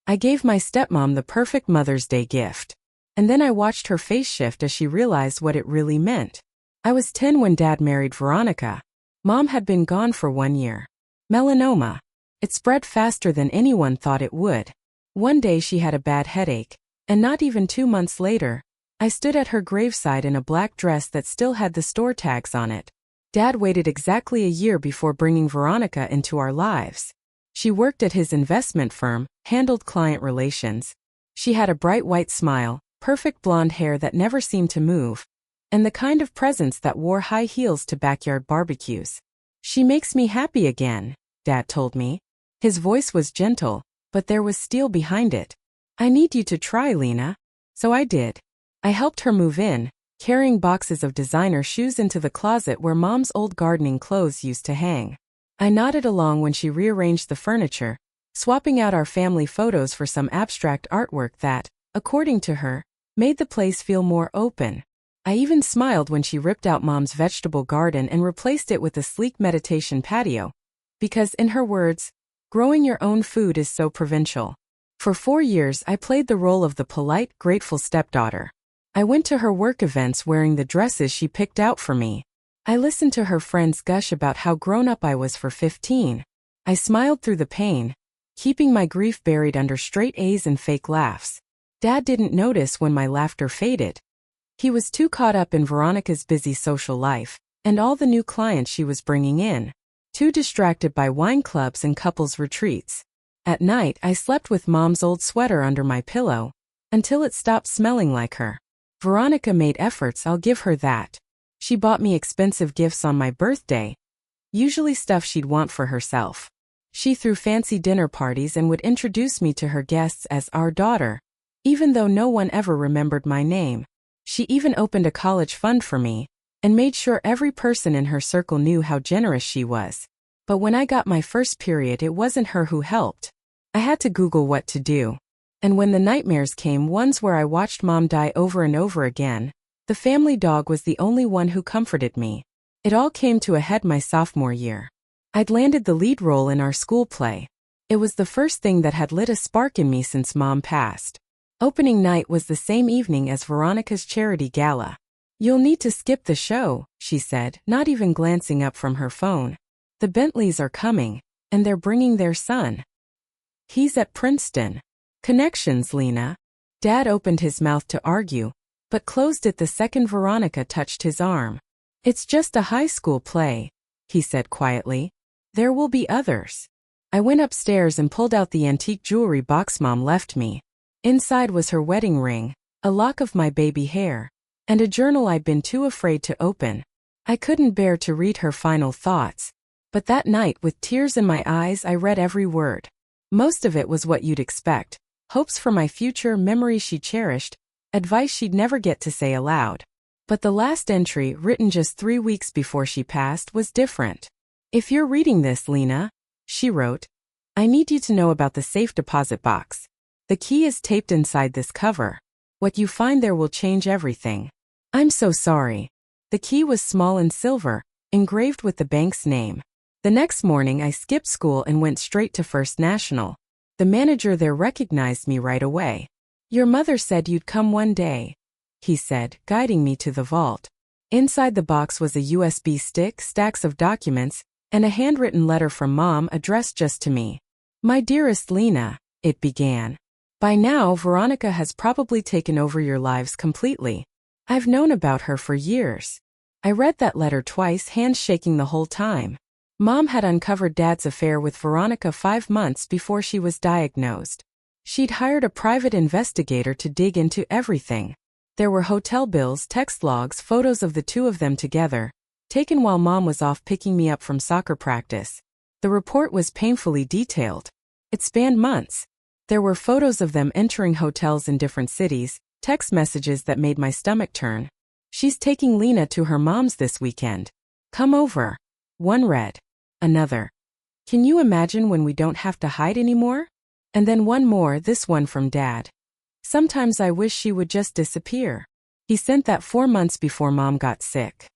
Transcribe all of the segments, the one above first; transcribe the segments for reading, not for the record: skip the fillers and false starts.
I gave my stepmom the perfect Mother's Day gift. And then I watched her face shift as she realized what it really meant. I was 10 when Dad married Veronica. Mom had been gone for 1 year. Melanoma. It spread faster than anyone thought it would. One day she had a bad headache, and not even 2 months later, I stood at her graveside in a black dress that still had the store tags on it. Dad waited exactly a year before bringing Veronica into our lives. She worked at his investment firm, handled client relations. She had a bright white smile, perfect blonde hair that never seemed to move, and the kind of presence that wore high heels to backyard barbecues. She makes me happy again, Dad told me. His voice was gentle, but there was steel behind it. I need you to try, Lena. So I did. I helped her move in, carrying boxes of designer shoes into the closet where Mom's old gardening clothes used to hang. I nodded along when she rearranged the furniture, swapping out our family photos for some abstract artwork that, according to her, made the place feel more open. I even smiled when she ripped out Mom's vegetable garden and replaced it with a sleek meditation patio. Because, in her words, growing your own food is so provincial. For 4 years I played the role of the polite, grateful stepdaughter. I went to her work events wearing the dresses she picked out for me. I listened to her friends gush about how grown-up I was for 15. I smiled through the pain, keeping my grief buried under straight A's and fake laughs. Dad didn't notice when my laughter faded. He was too caught up in Veronica's busy social life, and all the new clients she was bringing in. Too distracted by wine clubs and couples retreats. At night I slept with Mom's old sweater under my pillow, until it stopped smelling like her. Veronica made efforts, I'll give her that. She bought me expensive gifts on my birthday, usually stuff she'd want for herself. She threw fancy dinner parties and would introduce me to her guests as our daughter, even though no one ever remembered my name. She even opened a college fund for me, and made sure every person in her circle knew how generous she was. But when I got my first period, it wasn't her who helped. I had to Google what to do. And when the nightmares came, ones where I watched Mom die over and over again, the family dog was the only one who comforted me. It all came to a head my sophomore year. I'd landed the lead role in our school play. It was the first thing that had lit a spark in me since Mom passed. Opening night was the same evening as Veronica's charity gala. You'll need to skip the show, she said, not even glancing up from her phone. The Bentleys are coming, and they're bringing their son. He's at Princeton. Connections, Lena. Dad opened his mouth to argue, but closed it the second Veronica touched his arm. It's just a high school play, he said quietly. There will be others. I went upstairs and pulled out the antique jewelry box Mom left me. Inside was her wedding ring, a lock of my baby hair, and a journal I'd been too afraid to open. I couldn't bear to read her final thoughts, but that night, with tears in my eyes, I read every word. Most of it was what you'd expect: hopes for my future, memories she cherished, advice she'd never get to say aloud. But the last entry, written just 3 weeks before she passed, was different. If you're reading this, Lena, she wrote, I need you to know about the safe deposit box. The key is taped inside this cover. What you find there will change everything. I'm so sorry. The key was small and silver, engraved with the bank's name. The next morning I skipped school and went straight to First National. The manager there recognized me right away. Your mother said you'd come one day, he said, guiding me to the vault. Inside the box was a USB stick, stacks of documents, and a handwritten letter from Mom addressed just to me. My dearest Lena, it began. By now, Veronica has probably taken over your lives completely. I've known about her for years. I read that letter twice, hands shaking the whole time. Mom had uncovered Dad's affair with Veronica 5 months before she was diagnosed. She'd hired a private investigator to dig into everything. There were hotel bills, text logs, photos of the two of them together, taken while Mom was off picking me up from soccer practice. The report was painfully detailed. It spanned months. There were photos of them entering hotels in different cities, text messages that made my stomach turn. She's taking Lena to her mom's this weekend. Come over. One read. Another. Can you imagine when we don't have to hide anymore? And then one more, this one from Dad. Sometimes I wish she would just disappear. He sent that 4 months before Mom got sick.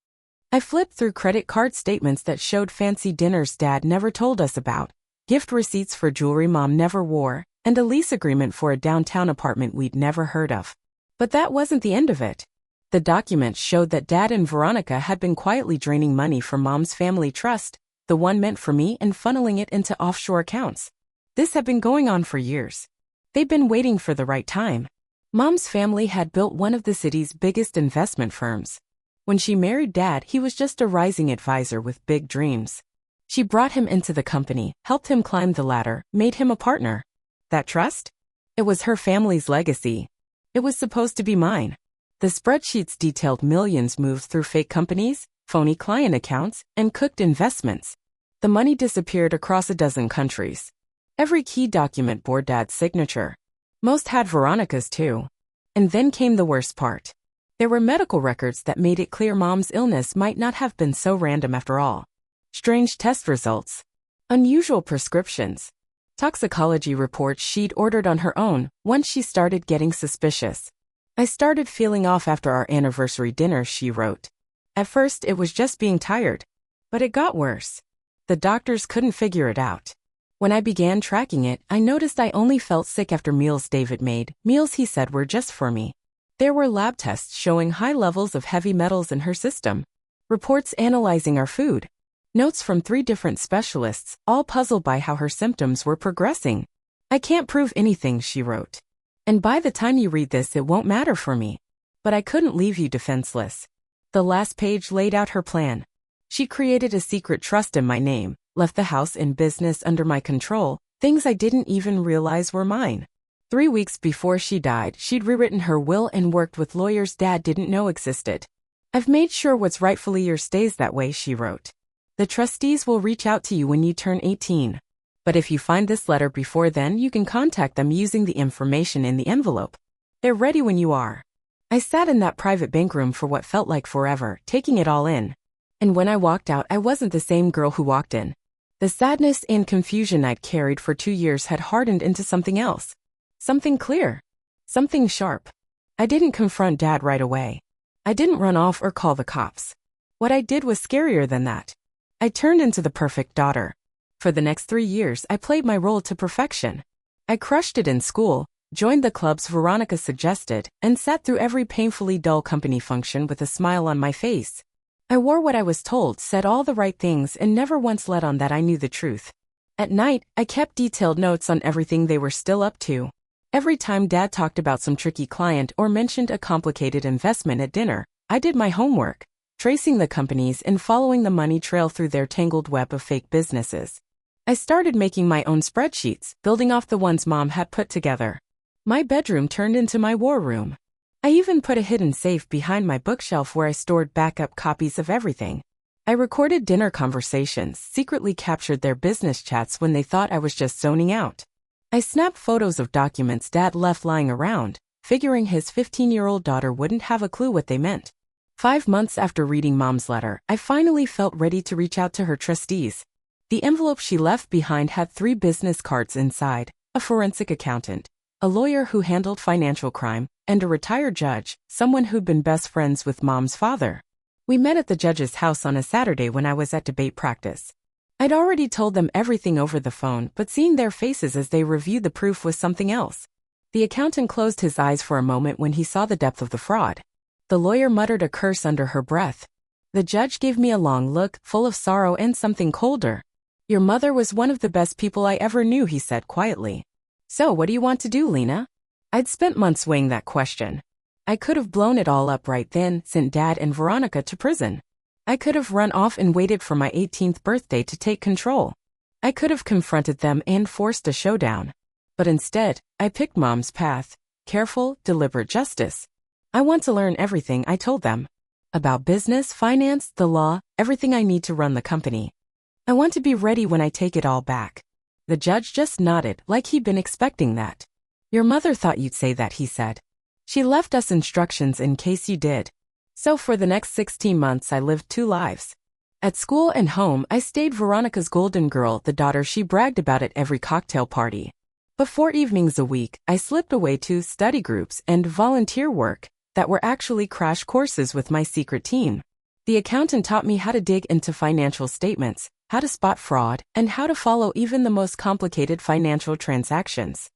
I flipped through credit card statements that showed fancy dinners Dad never told us about, gift receipts for jewelry Mom never wore, and a lease agreement for a downtown apartment we'd never heard of. But that wasn't the end of it. The documents showed that Dad and Veronica had been quietly draining money from Mom's family trust, the one meant for me, and funneling it into offshore accounts. This had been going on for years. They'd been waiting for the right time. Mom's family had built one of the city's biggest investment firms. When she married Dad, he was just a rising advisor with big dreams. She brought him into the company, helped him climb the ladder, made him a partner. That trust? It was her family's legacy. It was supposed to be mine. The spreadsheets detailed millions moved through fake companies, phony client accounts, and cooked investments. The money disappeared across a dozen countries. Every key document bore Dad's signature. Most had Veronica's too. And then came the worst part. There were medical records that made it clear Mom's illness might not have been so random after all. Strange test results. Unusual prescriptions. Toxicology reports she'd ordered on her own once she started getting suspicious. I started feeling off after our anniversary dinner, she wrote. At first it was just being tired. But it got worse. The doctors couldn't figure it out. When I began tracking it, I noticed I only felt sick after meals David made, meals he said were just for me. There were lab tests showing high levels of heavy metals in her system. Reports analyzing our food. Notes from 3 different specialists, all puzzled by how her symptoms were progressing. I can't prove anything, she wrote. And by the time you read this, it won't matter for me. But I couldn't leave you defenseless. The last page laid out her plan. She created a secret trust in my name, left the house and business under my control, things I didn't even realize were mine. 3 weeks before she died, she'd rewritten her will and worked with lawyers Dad didn't know existed. I've made sure what's rightfully yours stays that way, she wrote. The trustees will reach out to you when you turn 18. But if you find this letter before then, you can contact them using the information in the envelope. They're ready when you are. I sat in that private bank room for what felt like forever, taking it all in. And when I walked out, I wasn't the same girl who walked in. The sadness and confusion I'd carried for 2 years had hardened into something else. Something clear. Something sharp. I didn't confront Dad right away. I didn't run off or call the cops. What I did was scarier than that. I turned into the perfect daughter. For the next 3 years, I played my role to perfection. I crushed it in school, joined the clubs Veronica suggested, and sat through every painfully dull company function with a smile on my face. I wore what I was told, said all the right things, and never once let on that I knew the truth. At night, I kept detailed notes on everything they were still up to. Every time Dad talked about some tricky client or mentioned a complicated investment at dinner, I did my homework, tracing the companies and following the money trail through their tangled web of fake businesses. I started making my own spreadsheets, building off the ones Mom had put together. My bedroom turned into my war room. I even put a hidden safe behind my bookshelf where I stored backup copies of everything. I recorded dinner conversations, secretly captured their business chats when they thought I was just zoning out. I snapped photos of documents Dad left lying around, figuring his 15-year-old daughter wouldn't have a clue what they meant. 5 months after reading Mom's letter, I finally felt ready to reach out to her trustees. The envelope she left behind had 3 business cards inside, a forensic accountant, a lawyer who handled financial crime, and a retired judge, someone who'd been best friends with Mom's father. We met at the judge's house on a Saturday when I was at debate practice. I'd already told them everything over the phone, but seeing their faces as they reviewed the proof was something else. The accountant closed his eyes for a moment when he saw the depth of the fraud. The lawyer muttered a curse under her breath. The judge gave me a long look, full of sorrow and something colder. Your mother was one of the best people I ever knew, he said quietly. So what do you want to do, Lena? I'd spent months weighing that question. I could have blown it all up right then, sent Dad and Veronica to prison. I could have run off and waited for my 18th birthday to take control. I could have confronted them and forced a showdown. But instead, I picked Mom's path, careful, deliberate justice. I want to learn everything, I told them. About business, finance, the law, everything I need to run the company. I want to be ready when I take it all back. The judge just nodded, like he'd been expecting that. Your mother thought you'd say that, he said. She left us instructions in case you did. So for the next 16 months I lived 2 lives. At school and home, I stayed Veronica's golden girl, the daughter she bragged about at every cocktail party. But 4 evenings a week, I slipped away to study groups and volunteer work that were actually crash courses with my secret team. The accountant taught me how to dig into financial statements, how to spot fraud, and how to follow even the most complicated financial transactions.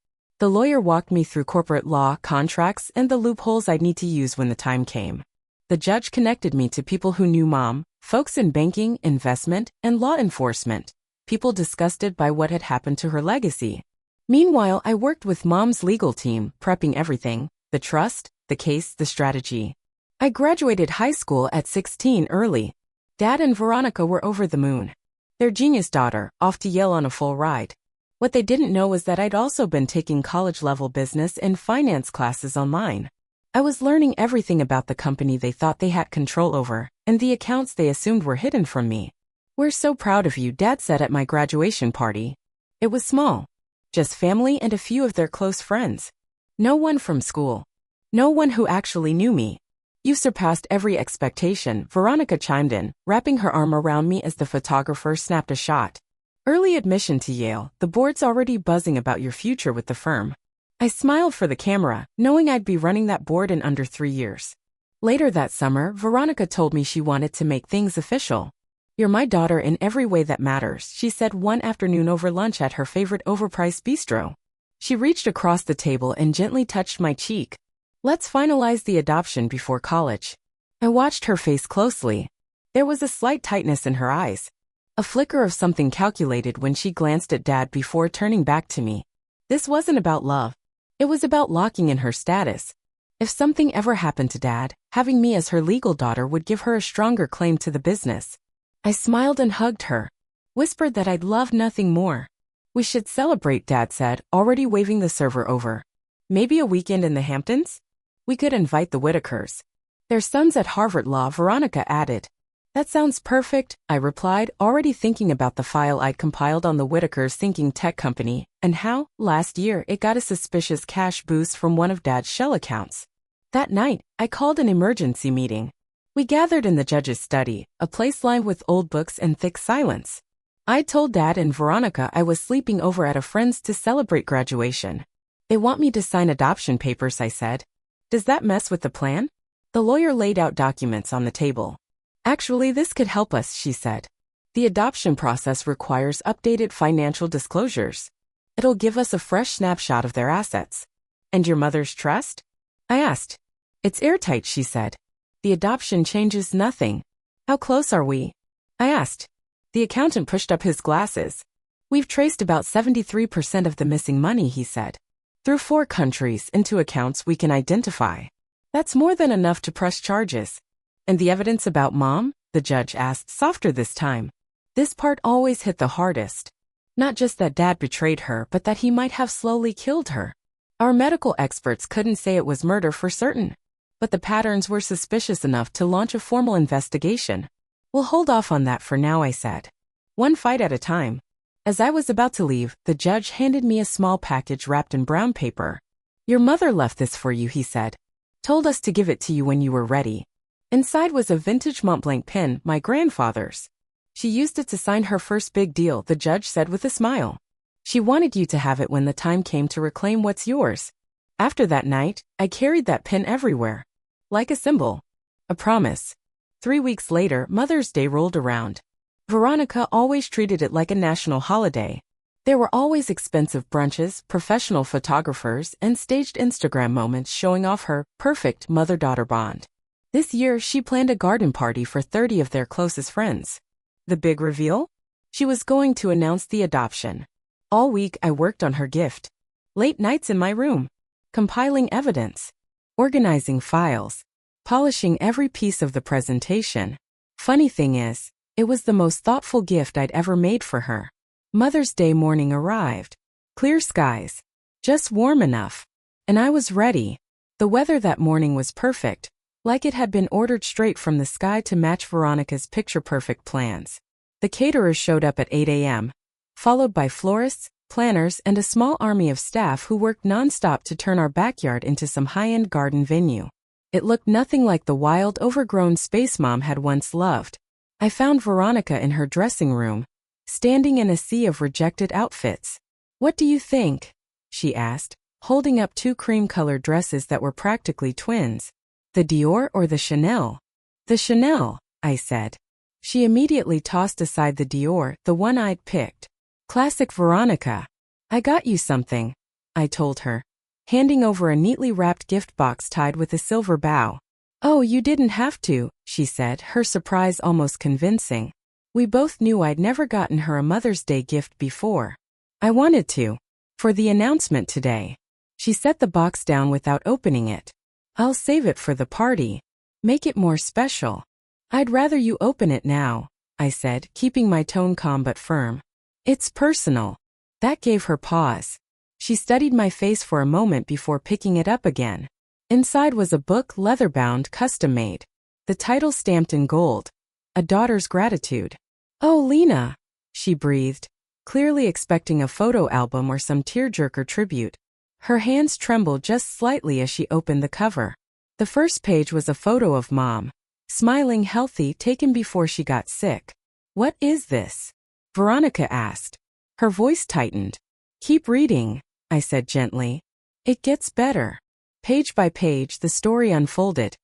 The lawyer walked me through corporate law, contracts, and the loopholes I'd need to use when the time came. The judge connected me to people who knew Mom, folks in banking, investment, and law enforcement, people disgusted by what had happened to her legacy. Meanwhile, I worked with Mom's legal team, prepping everything: the trust, the case, the strategy. I graduated high school at 16 early. Dad and Veronica were over the moon. Their genius daughter, off to Yale on a full ride. What they didn't know was that I'd also been taking college-level business and finance classes online. I was learning everything about the company they thought they had control over, and the accounts they assumed were hidden from me. "We're so proud of you," Dad said at my graduation party. It was small. Just family and a few of their close friends. No one from school. No one who actually knew me. "You surpassed every expectation," Veronica chimed in, wrapping her arm around me as the photographer snapped a shot. "Early admission to Yale, the board's already buzzing about your future with the firm." I smiled for the camera, knowing I'd be running that board in under 3 years. Later that summer, Veronica told me she wanted to make things official. "You're my daughter in every way that matters," she said one afternoon over lunch at her favorite overpriced bistro. She reached across the table and gently touched my cheek. "Let's finalize the adoption before college." I watched her face closely. There was a slight tightness in her eyes. A flicker of something calculated when she glanced at Dad before turning back to me. This wasn't about love. It was about locking in her status. If something ever happened to Dad, having me as her legal daughter would give her a stronger claim to the business. I smiled and hugged her. Whispered that I'd love nothing more. "We should celebrate," Dad said, already waving the server over. "Maybe a weekend in the Hamptons? We could invite the Whitakers. Their son's at Harvard Law," Veronica added. "That sounds perfect," I replied, already thinking about the file I'd compiled on the Whitakers' thinking tech company, and how, last year, it got a suspicious cash boost from one of Dad's shell accounts. That night, I called an emergency meeting. We gathered in the judge's study, a place lined with old books and thick silence. I told Dad and Veronica I was sleeping over at a friend's to celebrate graduation. "They want me to sign adoption papers," I said. "Does that mess with the plan?" The lawyer laid out documents on the table. "Actually, this could help us," she said. "The adoption process requires updated financial disclosures. It'll give us a fresh snapshot of their assets." "And your mother's trust?" I asked. "It's airtight," she said. "The adoption changes nothing." "How close are we?" I asked. The accountant pushed up his glasses. "We've traced about 73% of the missing money," he said. "Through 4 countries into accounts we can identify. That's more than enough to press charges." "And the evidence about Mom?" the judge asked, softer this time. This part always hit the hardest. Not just that Dad betrayed her, but that he might have slowly killed her. Our medical experts couldn't say it was murder for certain, but the patterns were suspicious enough to launch a formal investigation. "We'll hold off on that for now," I said. "One fight at a time." As I was about to leave, the judge handed me a small package wrapped in brown paper. "Your mother left this for you," he said. "Told us to give it to you when you were ready." Inside was a vintage Montblanc pen, my grandfather's. "She used it to sign her first big deal," the judge said with a smile. "She wanted you to have it when the time came to reclaim what's yours." After that night, I carried that pen everywhere. Like a symbol. A promise. 3 weeks later, Mother's Day rolled around. Veronica always treated it like a national holiday. There were always expensive brunches, professional photographers, and staged Instagram moments showing off her perfect mother-daughter bond. This year, she planned a garden party for 30 of their closest friends. The big reveal? She was going to announce the adoption. All week, I worked on her gift. Late nights in my room. Compiling evidence. Organizing files. Polishing every piece of the presentation. Funny thing is, it was the most thoughtful gift I'd ever made for her. Mother's Day morning arrived. Clear skies. Just warm enough. And I was ready. The weather that morning was perfect. Like it had been ordered straight from the sky to match Veronica's picture-perfect plans. The caterers showed up at 8 a.m., followed by florists, planners, and a small army of staff who worked nonstop to turn our backyard into some high-end garden venue. It looked nothing like the wild, overgrown space Mom had once loved. I found Veronica in her dressing room, standing in a sea of rejected outfits. "What do you think?" she asked, holding up 2 cream-colored dresses that were practically twins. "The Dior or the Chanel?" "The Chanel," I said. She immediately tossed aside the Dior, the one I'd picked. "Classic Veronica. I got you something." I told her, handing over a neatly wrapped gift box tied with a silver bow. "Oh, you didn't have to," she said, her surprise almost convincing. We both knew I'd never gotten her a Mother's Day gift before. I wanted to. For the announcement today. She set the box down without opening it. "I'll save it for the party. Make it more special." "I'd rather you open it now," I said, keeping my tone calm but firm. "It's personal." That gave her pause. She studied my face for a moment before picking it up again. Inside was a book, leather-bound, custom-made. The title stamped in gold. A Daughter's Gratitude. "Oh, Lena," she breathed, clearly expecting a photo album or some tearjerker tribute. Her hands trembled just slightly as she opened the cover. The first page was a photo of Mom, smiling, healthy, taken before she got sick. "What is this?" Veronica asked. Her voice tightened. "Keep reading," I said gently. "It gets better." Page by page, the story unfolded,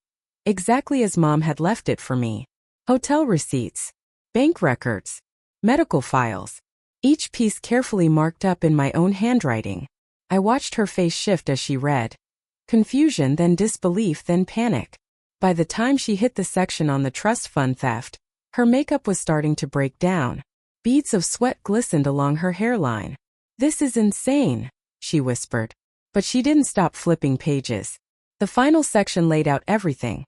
exactly as Mom had left it for me. Hotel receipts, bank records, medical files, each piece carefully marked up in my own handwriting. I watched her face shift as she read. Confusion, then disbelief, then panic. By the time she hit the section on the trust fund theft, her makeup was starting to break down. Beads of sweat glistened along her hairline. "This is insane," she whispered. But she didn't stop flipping pages. The final section laid out everything.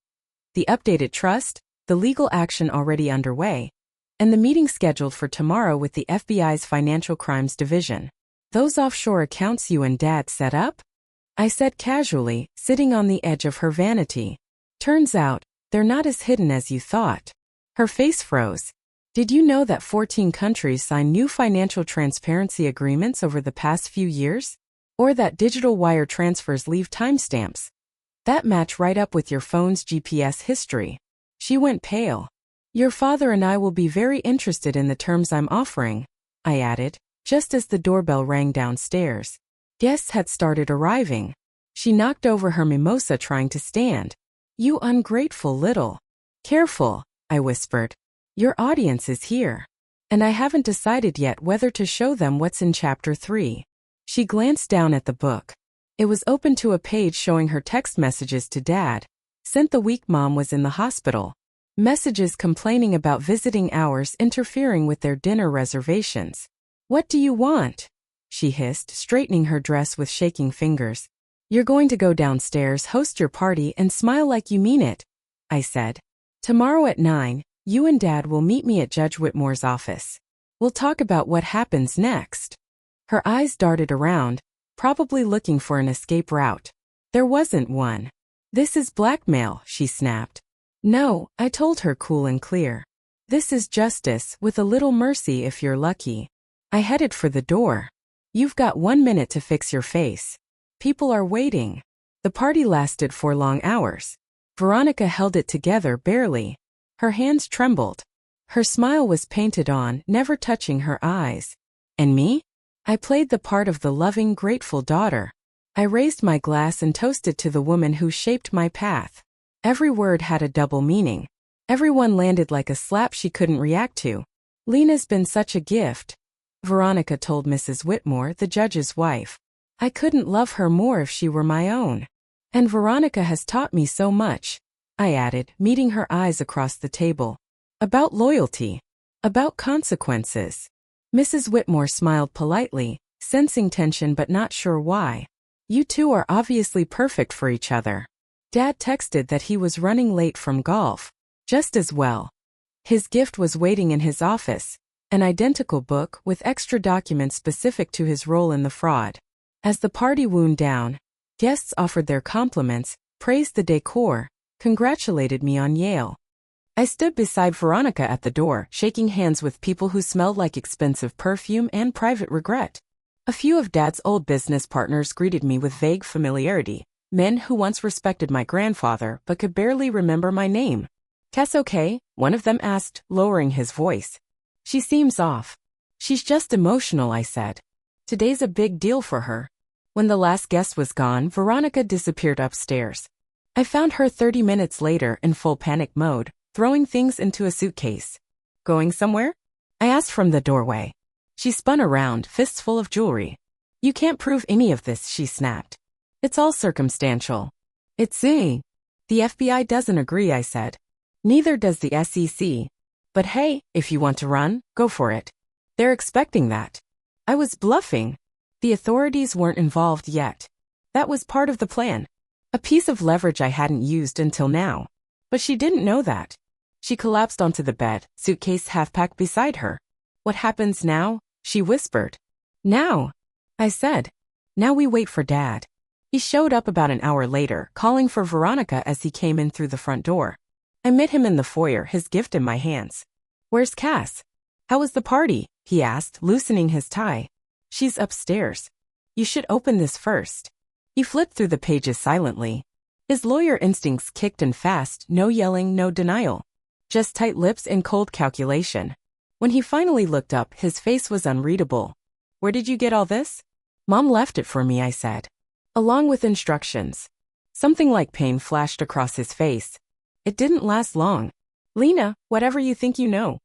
The updated trust, the legal action already underway, and the meeting scheduled for tomorrow with the FBI's Financial Crimes Division. "Those offshore accounts you and Dad set up?" I said casually, sitting on the edge of her vanity. "Turns out, they're not as hidden as you thought." Her face froze. "Did you know that 14 countries signed new financial transparency agreements over the past few years? Or that digital wire transfers leave timestamps that match right up with your phone's GPS history?" She went pale. "Your father and I will be very interested in the terms I'm offering," I added, just as the doorbell rang downstairs. Guests had started arriving. She knocked over her mimosa trying to stand. "You ungrateful little." "Careful," I whispered. "Your audience is here. And I haven't decided yet whether to show them what's in Chapter 3. She glanced down at the book. It was open to a page showing her text messages to Dad, sent the week Mom was in the hospital. Messages complaining about visiting hours interfering with their dinner reservations. "What do you want?" she hissed, straightening her dress with shaking fingers. "You're going to go downstairs, host your party, and smile like you mean it," I said. "Tomorrow at 9, you and Dad will meet me at Judge Whitmore's office. We'll talk about what happens next." Her eyes darted around, probably looking for an escape route. There wasn't one. "This is blackmail," she snapped. "No," I told her cool and clear. "This is justice, with a little mercy if you're lucky." I headed for the door. "You've got 1 minute to fix your face. People are waiting." The party lasted 4 long hours. Veronica held it together barely. Her hands trembled. Her smile was painted on, never touching her eyes. And me? I played the part of the loving, grateful daughter. I raised my glass and toasted to the woman who shaped my path. Every word had a double meaning. Everyone landed like a slap she couldn't react to. "Lena's been such a gift," Veronica told Mrs. Whitmore, the judge's wife. "I couldn't love her more if she were my own. And Veronica has taught me so much," I added, meeting her eyes across the table. "About loyalty. About consequences." Mrs. Whitmore smiled politely, sensing tension but not sure why. "You two are obviously perfect for each other." Dad texted that he was running late from golf. Just as well. His gift was waiting in his office, an identical book with extra documents specific to his role in the fraud. As the party wound down, guests offered their compliments, praised the decor, congratulated me on Yale. I stood beside Veronica at the door, shaking hands with people who smelled like expensive perfume and private regret. A few of Dad's old business partners greeted me with vague familiarity, men who once respected my grandfather but could barely remember my name. "Tess okay?" one of them asked, lowering his voice. "She seems off." "She's just emotional," I said. "Today's a big deal for her." When the last guest was gone, Veronica disappeared upstairs. I found her 30 minutes later in full panic mode, throwing things into a suitcase. "Going somewhere?" I asked from the doorway. She spun around, fists full of jewelry. You can't prove any of this, she snapped. It's all circumstantial. It's The FBI doesn't agree, I said. Neither does the SEC. But hey, if you want to run, go for it. They're expecting that. I was bluffing. The authorities weren't involved yet. That was part of the plan. A piece of leverage I hadn't used until now. But she didn't know that. She collapsed onto the bed, suitcase half-packed beside her. What happens now? She whispered. Now, I said. Now we wait for Dad. He showed up about an hour later, calling for Veronica as he came in through the front door. I met him in the foyer, his gift in my hands. Where's Cass? How was the party? He asked, loosening his tie. She's upstairs. You should open this first. He flipped through the pages silently. His lawyer instincts kicked in fast, no yelling, no denial. Just tight lips and cold calculation. When he finally looked up, his face was unreadable. Where did you get all this? Mom left it for me, I said. Along with instructions. Something like pain flashed across his face. It didn't last long. Lena, whatever you think you know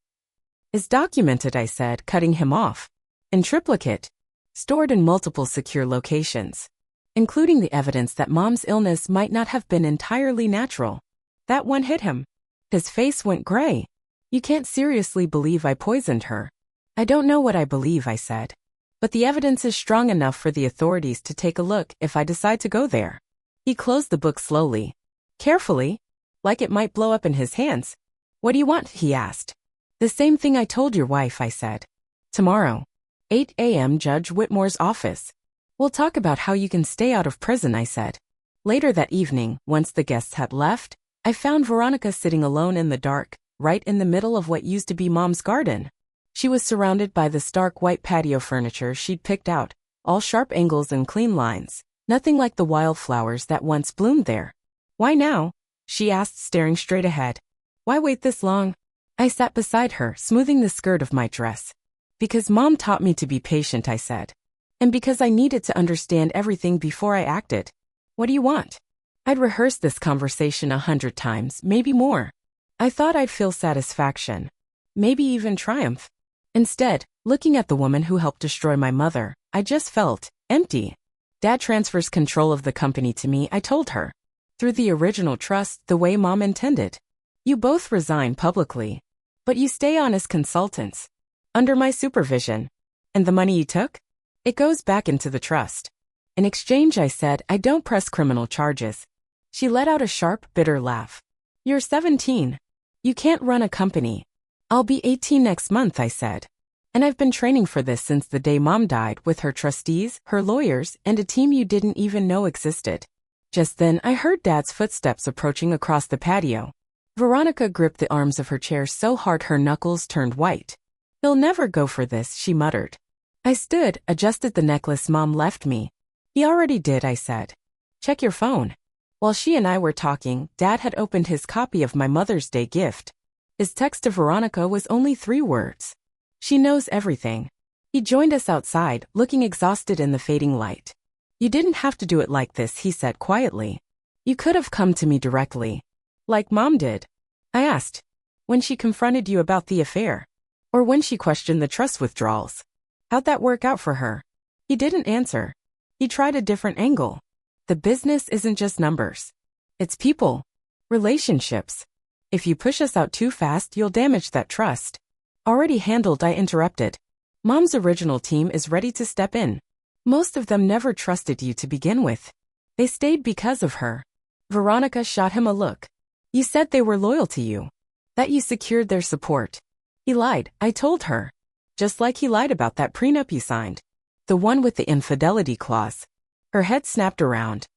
is documented, I said, cutting him off. In triplicate. Stored in multiple secure locations. Including the evidence that Mom's illness might not have been entirely natural. That one hit him. His face went gray. You can't seriously believe I poisoned her. I don't know what I believe, I said. But the evidence is strong enough for the authorities to take a look if I decide to go there. He closed the book slowly. Carefully. Like it might blow up in his hands. What do you want? He asked. The same thing I told your wife, I said. Tomorrow. 8 a.m. Judge Whitmore's office. We'll talk about how you can stay out of prison, I said. Later that evening, once the guests had left, I found Veronica sitting alone in the dark, right in the middle of what used to be Mom's garden. She was surrounded by the stark white patio furniture she'd picked out, all sharp angles and clean lines, nothing like the wildflowers that once bloomed there. Why now? She asked, staring straight ahead. Why wait this long? I sat beside her, smoothing the skirt of my dress. Because Mom taught me to be patient, I said. And because I needed to understand everything before I acted. What do you want? I'd rehearsed this conversation 100 times, maybe more. I thought I'd feel satisfaction. Maybe even triumph. Instead, looking at the woman who helped destroy my mother, I just felt empty. Dad transfers control of the company to me, I told her. Through the original trust, the way Mom intended. You both resign publicly. But you stay on as consultants. Under my supervision. And the money you took? It goes back into the trust. In exchange, I said, I don't press criminal charges. She let out a sharp, bitter laugh. You're 17. You can't run a company. I'll be 18 next month, I said. And I've been training for this since the day Mom died, with her trustees, her lawyers, and a team you didn't even know existed. Just then, I heard Dad's footsteps approaching across the patio. Veronica gripped the arms of her chair so hard her knuckles turned white. He'll never go for this, she muttered. I stood, adjusted the necklace Mom left me. He already did, I said. Check your phone. While she and I were talking, Dad had opened his copy of my Mother's Day gift. His text to Veronica was only 3 words. She knows everything. He joined us outside, looking exhausted in the fading light. You didn't have to do it like this, he said quietly. You could have come to me directly. Like Mom did. I asked. When she confronted you about the affair. Or when she questioned the trust withdrawals. How'd that work out for her? He didn't answer. He tried a different angle. The business isn't just numbers. It's people. Relationships. If you push us out too fast, you'll damage that trust. Already handled, I interrupted. Mom's original team is ready to step in. Most of them never trusted you to begin with. They stayed because of her. Veronica shot him a look. You said they were loyal to you. That you secured their support. He lied, I told her. Just like he lied about that prenup you signed. The one with the infidelity clause. Her head snapped around.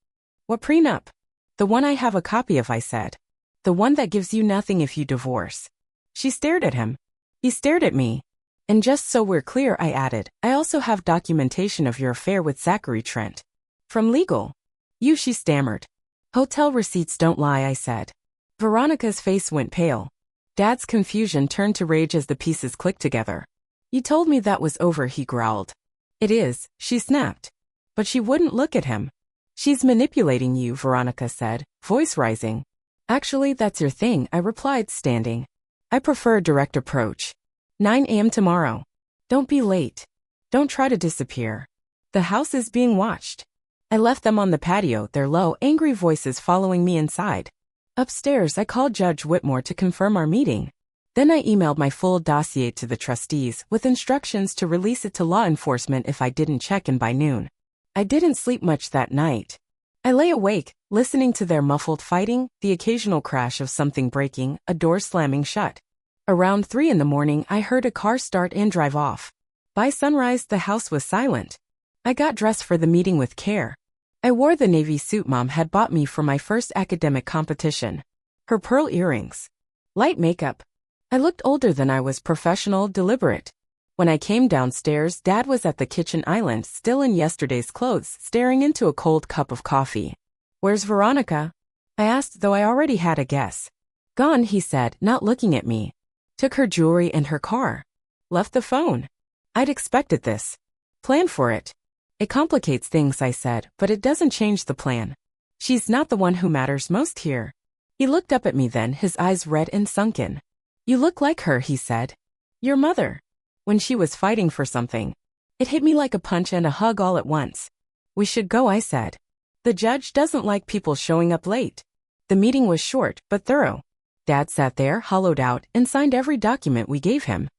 What prenup? The one I have a copy of, I said. The one that gives you nothing if you divorce. She stared at him. He stared at me. And just so we're clear, I added, I also have documentation of your affair with Zachary Trent. From legal. She stammered. Hotel receipts don't lie, I said. Veronica's face went pale. Dad's confusion turned to rage as the pieces clicked together. You told me that was over, he growled. It is, she snapped. But she wouldn't look at him. She's manipulating you, Veronica said, voice rising. Actually, that's your thing, I replied, standing. I prefer a direct approach. 9 a.m. tomorrow. Don't be late. Don't try to disappear. The house is being watched. I left them on the patio, their low, angry voices following me inside. Upstairs, I called Judge Whitmore to confirm our meeting. Then I emailed my full dossier to the trustees with instructions to release it to law enforcement if I didn't check in by noon. I didn't sleep much that night. I lay awake, listening to their muffled fighting, the occasional crash of something breaking, a door slamming shut. Around 3 in the morning, I heard a car start and drive off. By sunrise, the house was silent. I got dressed for the meeting with care. I wore the navy suit Mom had bought me for my first academic competition. Her pearl earrings. Light makeup. I looked older than I was, professional, deliberate. When I came downstairs, Dad was at the kitchen island, still in yesterday's clothes, staring into a cold cup of coffee. "Where's Veronica?" I asked, though I already had a guess. "Gone," he said, not looking at me. "Took her jewelry and her car. Left the phone." I'd expected this. "Plan for it." "It complicates things," I said, "but it doesn't change the plan. She's not the one who matters most here." He looked up at me then, his eyes red and sunken. "You look like her," he said. "Your mother." When she was fighting for something. It hit me like a punch and a hug all at once. "We should go," I said. "The judge doesn't like people showing up late." The meeting was short, but thorough. Dad sat there, hollowed out, and signed every document we gave him.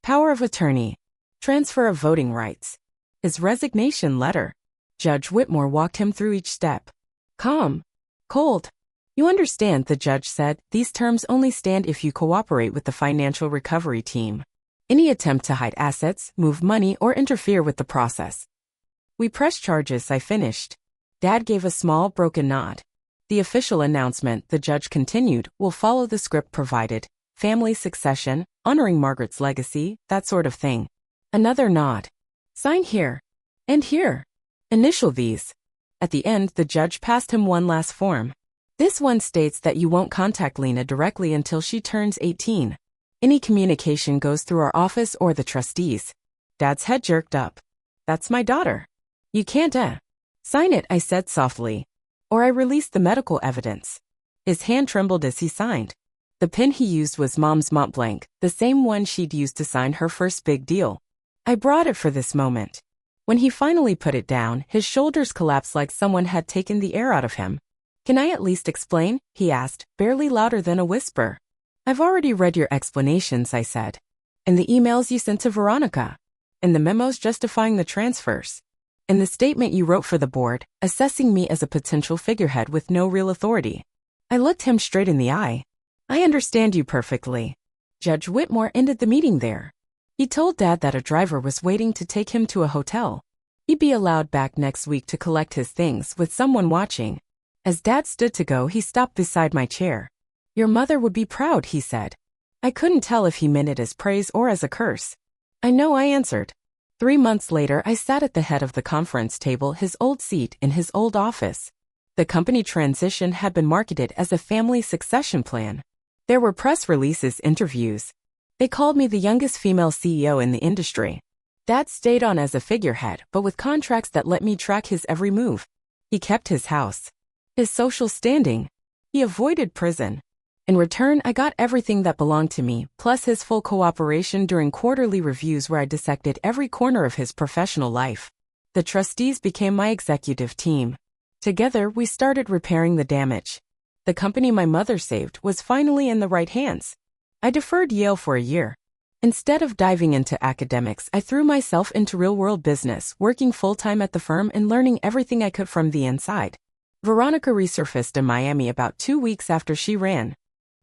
Power of attorney. Transfer of voting rights. His resignation letter. Judge Whitmore walked him through each step. Calm. Cold. "You understand," the judge said, "these terms only stand if you cooperate with the financial recovery team. Any attempt to hide assets, move money, or interfere with the process." "We press charges," I finished. Dad gave a small, broken nod. "The official announcement," the judge continued, "will follow the script provided. Family succession, honoring Margaret's legacy, that sort of thing." Another nod. "Sign here. And here. Initial these." At the end, the judge passed him one last form. "This one states that you won't contact Lena directly until she turns 18. Any communication goes through our office or the trustees." Dad's head jerked up. "That's my daughter." "You can't, Sign it," I said softly. "Or I release the medical evidence." His hand trembled as he signed. The pen he used was Mom's Montblanc, the same one she'd used to sign her first big deal. I brought it for this moment. When he finally put it down, his shoulders collapsed like someone had taken the air out of him. "Can I at least explain?" he asked, barely louder than a whisper. "I've already read your explanations," I said. "In the emails you sent to Veronica. In the memos justifying the transfers. In the statement you wrote for the board, assessing me as a potential figurehead with no real authority." I looked him straight in the eye. "I understand you perfectly." Judge Whitmore ended the meeting there. He told Dad that a driver was waiting to take him to a hotel. He'd be allowed back next week to collect his things with someone watching. As Dad stood to go, he stopped beside my chair. "Your mother would be proud," he said. I couldn't tell if he meant it as praise or as a curse. "I know," I answered. 3 months later, I sat at the head of the conference table, his old seat in his old office. The company transition had been marketed as a family succession plan. There were press releases, interviews. They called me the youngest female CEO in the industry. Dad stayed on as a figurehead, but with contracts that let me track his every move. He kept his house. His social standing. He avoided prison. In return, I got everything that belonged to me, plus his full cooperation during quarterly reviews where I dissected every corner of his professional life. The trustees became my executive team. Together, we started repairing the damage. The company my mother saved was finally in the right hands. I deferred Yale for a year. Instead of diving into academics, I threw myself into real-world business, working full-time at the firm and learning everything I could from the inside. Veronica resurfaced in Miami about 2 weeks after she ran.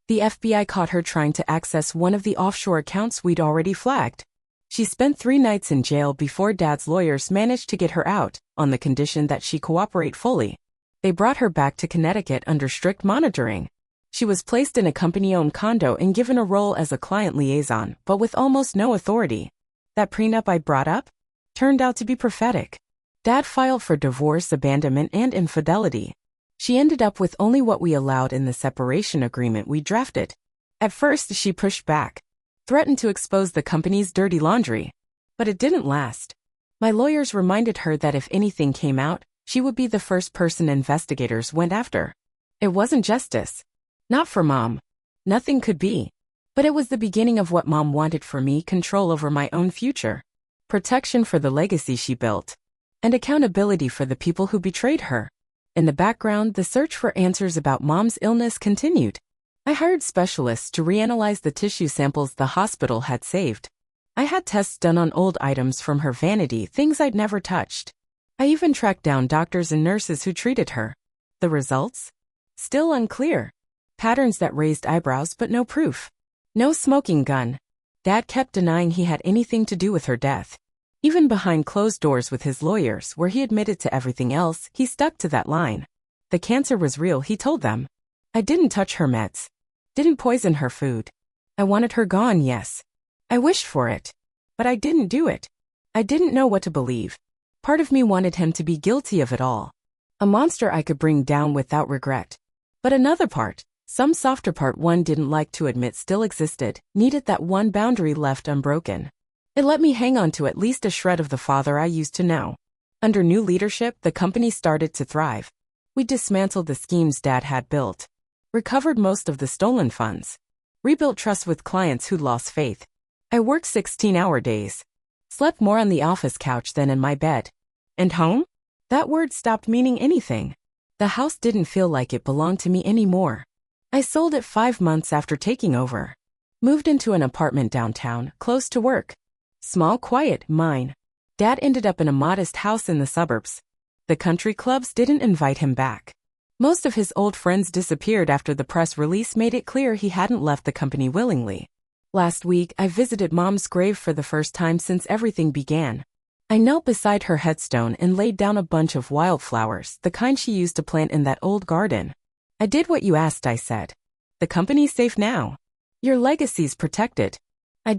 The FBI caught her trying to access one of the offshore accounts we'd already flagged. She spent 3 nights in jail before Dad's lawyers managed to get her out, on the condition that she cooperate fully. They brought her back to Connecticut under strict monitoring. She was placed in a company-owned condo and given a role as a client liaison, but with almost no authority. That prenup I brought up turned out to be prophetic. Dad filed for divorce, abandonment, and infidelity. She ended up with only what we allowed in the separation agreement we drafted. At first, she pushed back, threatened to expose the company's dirty laundry. But it didn't last. My lawyers reminded her that if anything came out, she would be the first person investigators went after. It wasn't justice. Not for Mom. Nothing could be. But it was the beginning of what Mom wanted for me, control over my own future. Protection for the legacy she built. and accountability for the people who betrayed her. In the background, the search for answers about Mom's illness continued. I hired specialists to reanalyze the tissue samples the hospital had saved. I had tests done on old items from her vanity, things I'd never touched. I even tracked down doctors and nurses who treated her. The results? Still unclear. Patterns that raised eyebrows but no proof. No smoking gun. Dad kept denying he had anything to do with her death. Even behind closed doors with his lawyers, where he admitted to everything else, he stuck to that line. The cancer was real, he told them. I didn't touch her meds. Didn't poison her food. I wanted her gone, yes. I wished for it. But I didn't do it. I didn't know what to believe. Part of me wanted him to be guilty of it all. A monster I could bring down without regret. But another part, some softer part one didn't like to admit still existed, needed that one boundary left unbroken. It let me hang on to at least a shred of the father I used to know. Under new leadership, the company started to thrive. We dismantled the schemes Dad had built. Recovered most of the stolen funds. Rebuilt trust with clients who'd lost faith. I worked 16-hour days. Slept more on the office couch than in my bed. And home? That word stopped meaning anything. The house didn't feel like it belonged to me anymore. I sold it 5 months after taking over. Moved into an apartment downtown, close to work. Small, quiet, mine. Dad ended up in a modest house in the suburbs. The country clubs didn't invite him back. Most of his old friends disappeared after the press release made it clear he hadn't left the company willingly. Last week, I visited Mom's grave for the first time since everything began. I knelt beside her headstone and laid down a bunch of wildflowers, the kind she used to plant in that old garden. I did what you asked, I said. The company's safe now. Your legacy's protected. I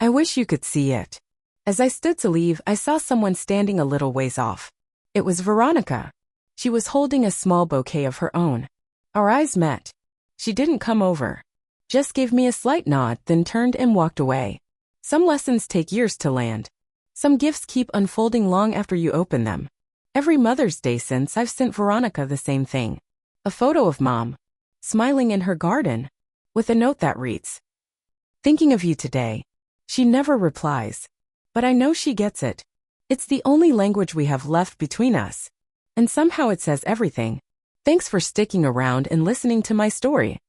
wish you could see it. As I stood to leave, I saw someone standing a little ways off. It was Veronica. She was holding a small bouquet of her own. Our eyes met. She didn't come over. Just gave me a slight nod, then turned and walked away. Some lessons take years to land. Some gifts keep unfolding long after you open them. Every Mother's Day since, I've sent Veronica the same thing. A photo of Mom, smiling in her garden, with a note that reads, "Thinking of you today." She never replies. But I know she gets it. It's the only language we have left between us. And somehow it says everything. Thanks for sticking around and listening to my story.